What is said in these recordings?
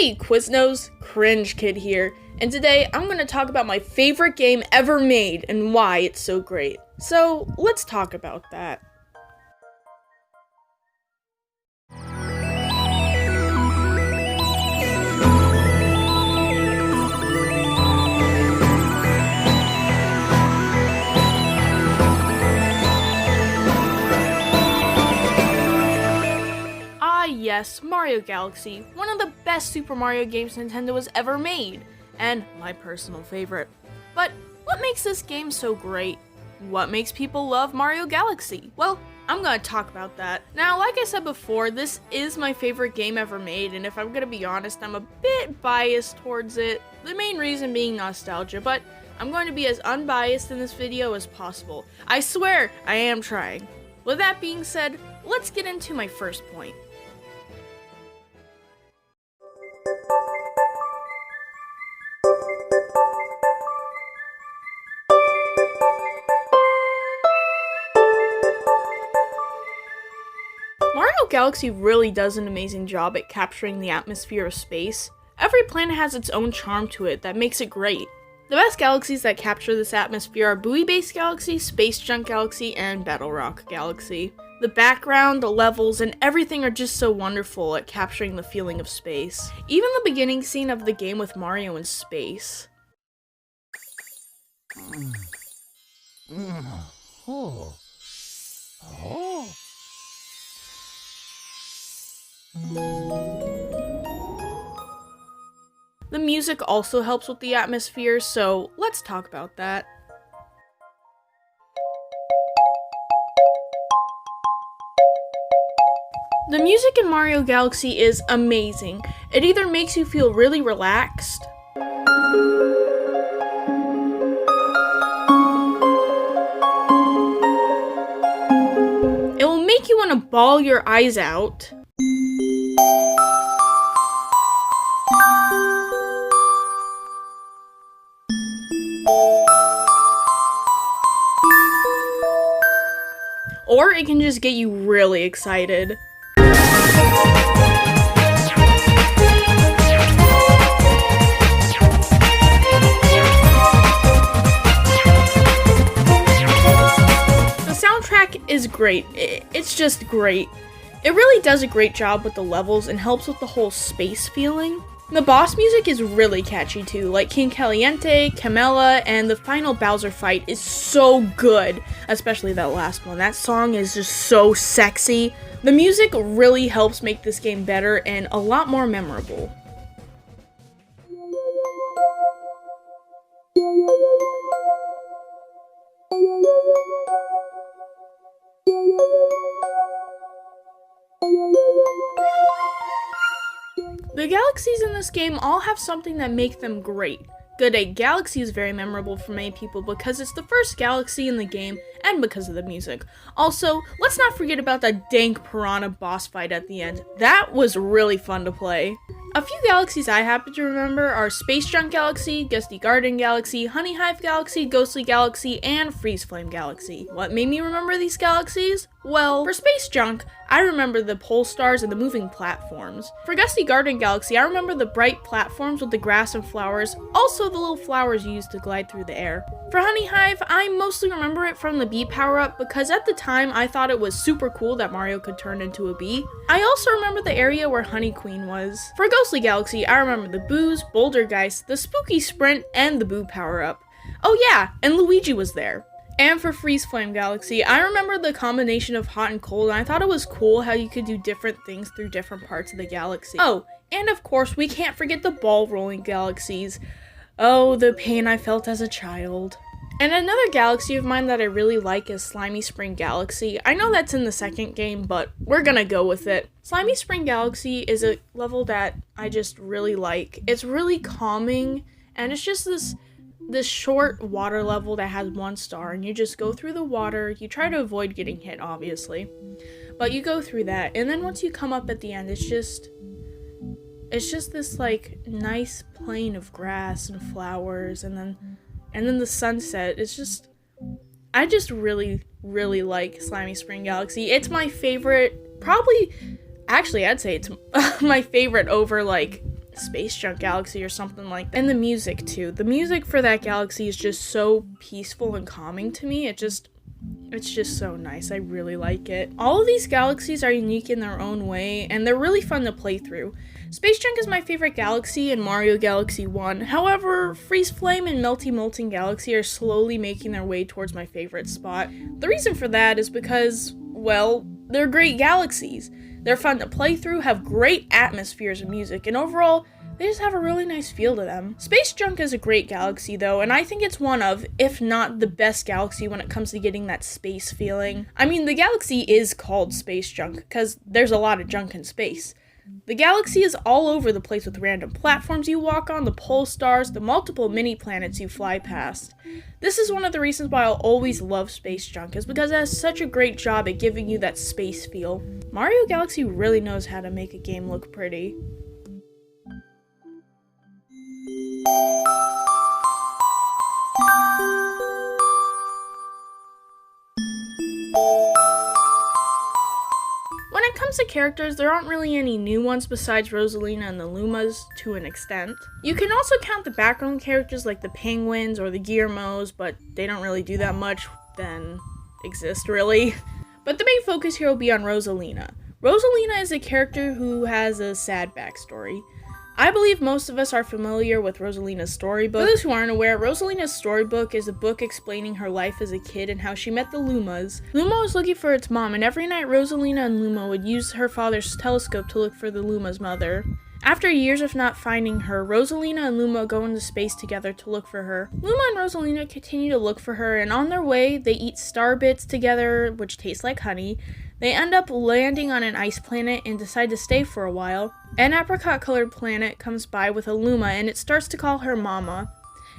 Hey, Quiznos, Cringe Kid here, and today I'm going to talk about my favorite game ever made and why it's so great. So, let's talk about that. Yes, Mario Galaxy, one of the best Super Mario games Nintendo has ever made, and my personal favorite. But what makes this game so great? What makes people love Mario Galaxy? Well, I'm gonna talk about that. Now, like I said before, this is my favorite game ever made, and if I'm gonna be honest, I'm a bit biased towards it. The main reason being nostalgia, but I'm going to be as unbiased in this video as possible. I swear, I am trying. With that being said, let's get into my first point. Mario Galaxy really does an amazing job at capturing the atmosphere of space. Every planet has its own charm to it that makes it great. The best galaxies that capture this atmosphere are Bowie Base Galaxy, Space Junk Galaxy, and Battle Rock Galaxy. The background, the levels, and everything are just so wonderful at capturing the feeling of space. Even the beginning scene of the game with Mario in space. The music also helps with the atmosphere, so let's talk about that. The music in Mario Galaxy is amazing. It either makes you feel really relaxed, it will make you want to bawl your eyes out, or it can just get you really excited. The soundtrack is great. It's just great. It really does a great job with the levels and helps with the whole space feeling. The boss music is really catchy too, like King Caliente, Camella, and the final Bowser fight is so good, especially that last one. That song is just so sexy. The music really helps make this game better and a lot more memorable. The galaxies in this game all have something that make them great. Good Egg Galaxy is very memorable for many people because it's the first galaxy in the game and because of the music. Also, let's not forget about that dank piranha boss fight at the end. That was really fun to play. A few galaxies I happen to remember are Space Junk Galaxy, Gusty Garden Galaxy, Honey Hive Galaxy, Ghostly Galaxy, and Freeze Flame Galaxy. What made me remember these galaxies? Well, for Space Junk, I remember the pole stars and the moving platforms. For Gusty Garden Galaxy, I remember the bright platforms with the grass and flowers, also the little flowers used to glide through the air. For Honey Hive, I mostly remember it from the bee power-up because at the time I thought it was super cool that Mario could turn into a bee. I also remember the area where Honey Queen was. For Ghostly Galaxy, I remember the Boos, Bouldergeist, the Spooky Sprint, and the Boo power-up. Oh yeah, and Luigi was there. And for Freeze Flame Galaxy, I remember the combination of hot and cold, and I thought it was cool how you could do different things through different parts of the galaxy. Oh, and of course, we can't forget the ball rolling galaxies. Oh, the pain I felt as a child. And another galaxy of mine that I really like is Slimy Spring Galaxy. I know that's in the second game, but we're gonna go with it. Slimy Spring Galaxy is a level that I just really like. It's really calming, and it's just this short water level that has 1 star, and you just go through the water. You try to avoid getting hit, obviously, but you go through that, and then once you come up at the end, it's just this like nice plain of grass and flowers, and then the sunset. I just really like Slimy Spring Galaxy. It's my favorite, probably, actually I'd say it's my favorite over like Space Junk Galaxy or something like that. And the music too. The music for that galaxy is just so peaceful and calming to me. It's just so nice. I really like it. All of these galaxies are unique in their own way, and they're really fun to play through. Space Junk is my favorite galaxy in Mario Galaxy 1. However, Freeze Flame and Melty Molten Galaxy are slowly making their way towards my favorite spot. The reason for that is because, well, they're great galaxies. They're fun to play through, have great atmospheres and music, and overall, they just have a really nice feel to them. Space Junk is a great galaxy though, and I think it's one of, if not the best galaxy when it comes to getting that space feeling. I mean, the galaxy is called Space Junk, because there's a lot of junk in space. The galaxy is all over the place with random platforms you walk on, the pole stars, the multiple mini-planets you fly past. This is one of the reasons why I'll always love Space Junk, is because it has such a great job at giving you that space feel. Mario Galaxy really knows how to make a game look pretty. When it comes to characters, there aren't really any new ones besides Rosalina and the Lumas, to an extent. You can also count the background characters like the Penguins or the Guillermos, but they don't really do that much, then exist really. But the main focus here will be on Rosalina. Rosalina is a character who has a sad backstory. I believe most of us are familiar with Rosalina's storybook. For those who aren't aware, Rosalina's storybook is a book explaining her life as a kid and how she met the Lumas. Luma was looking for its mom, and every night Rosalina and Luma would use her father's telescope to look for the Luma's mother. After years of not finding her, Rosalina and Luma go into space together to look for her. Luma and Rosalina continue to look for her, and on their way, they eat star bits together, which taste like honey. They end up landing on an ice planet and decide to stay for a while. An apricot-colored planet comes by with a Luma, and it starts to call her Mama.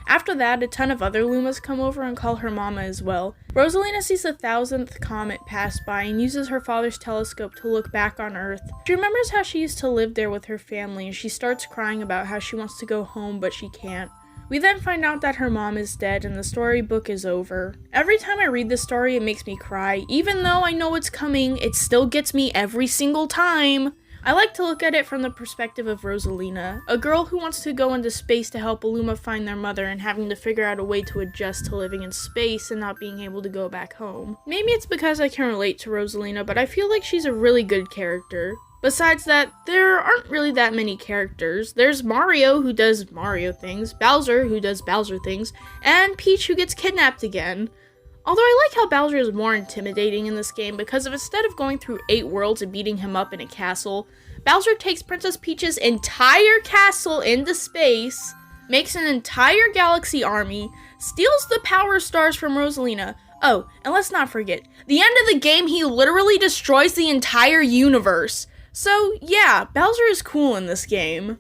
After that, a ton of other Lumas come over and call her Mama as well. Rosalina sees the 1000th comet pass by and uses her father's telescope to look back on Earth. She remembers how she used to live there with her family, and she starts crying about how she wants to go home, but she can't. We then find out that her mom is dead and the storybook is over. Every time I read this story, it makes me cry. Even though I know it's coming, it still gets me every single time. I like to look at it from the perspective of Rosalina, a girl who wants to go into space to help Luma find their mother and having to figure out a way to adjust to living in space and not being able to go back home. Maybe it's because I can relate to Rosalina, but I feel like she's a really good character. Besides that, there aren't really that many characters. There's Mario, who does Mario things, Bowser, who does Bowser things, and Peach, who gets kidnapped again. Although I like how Bowser is more intimidating in this game because instead of going through 8 worlds and beating him up in a castle, Bowser takes Princess Peach's entire castle into space, makes an entire galaxy army, steals the power stars from Rosalina. Oh, and let's not forget, the end of the game he literally destroys the entire universe. So yeah, Bowser is cool in this game.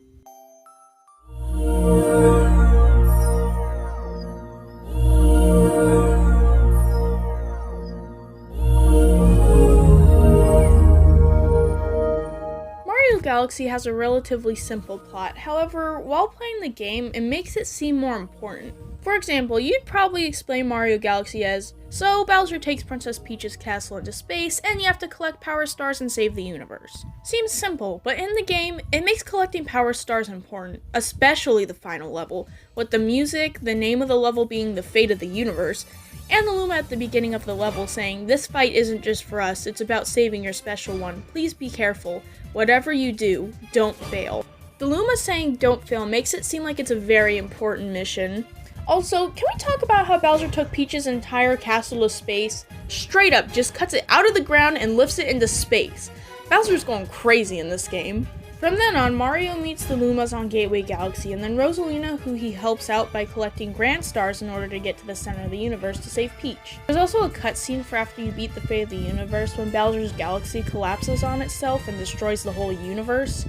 Mario Galaxy has a relatively simple plot. However, while playing the game, it makes it seem more important. For example, you'd probably explain Mario Galaxy as, so Bowser takes Princess Peach's castle into space, and you have to collect power stars and save the universe. Seems simple, but in the game, it makes collecting power stars important, especially the final level, with the music, the name of the level being the fate of the universe, and the Luma at the beginning of the level saying, this fight isn't just for us, it's about saving your special one. Please be careful. Whatever you do, don't fail. The Luma saying don't fail makes it seem like it's a very important mission. Also, can we talk about how Bowser took Peach's entire castle to space? Straight up, just cuts it out of the ground and lifts it into space. Bowser's going crazy in this game. From then on, Mario meets the Lumas on Gateway Galaxy, and then Rosalina, who he helps out by collecting Grand Stars in order to get to the center of the universe to save Peach. There's also a cutscene for after you beat the fate of the universe when Bowser's galaxy collapses on itself and destroys the whole universe.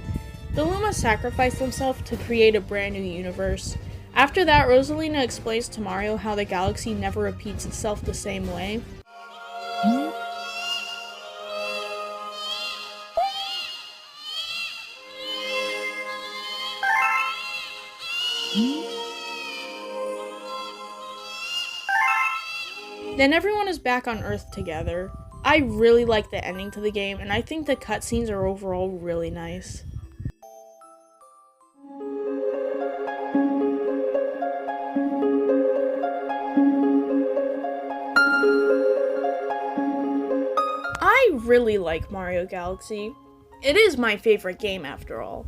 The Lumas sacrifice themselves to create a brand new universe. After that, Rosalina explains to Mario how the galaxy never repeats itself the same way. Then everyone is back on Earth together. I really like the ending to the game, and I think the cutscenes are overall really nice. really like Mario Galaxy. It is my favorite game after all.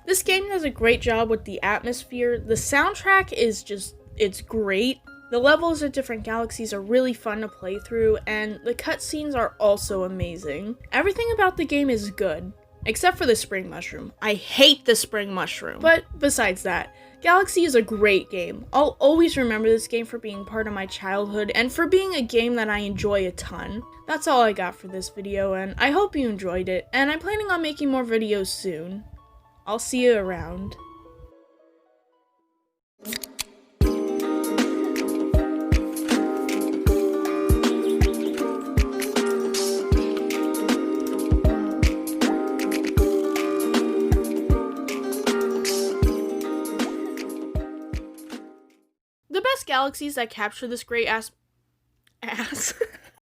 This game does a great job with the atmosphere. The soundtrack is it's great. The levels of different galaxies are really fun to play through, and the cutscenes are also amazing. Everything about the game is good, except for the spring mushroom. I hate the spring mushroom. But besides that, Galaxy is a great game. I'll always remember this game for being part of my childhood and for being a game that I enjoy a ton. That's all I got for this video, and I hope you enjoyed it, and I'm planning on making more videos soon. I'll see you around. The best galaxies that capture this great ass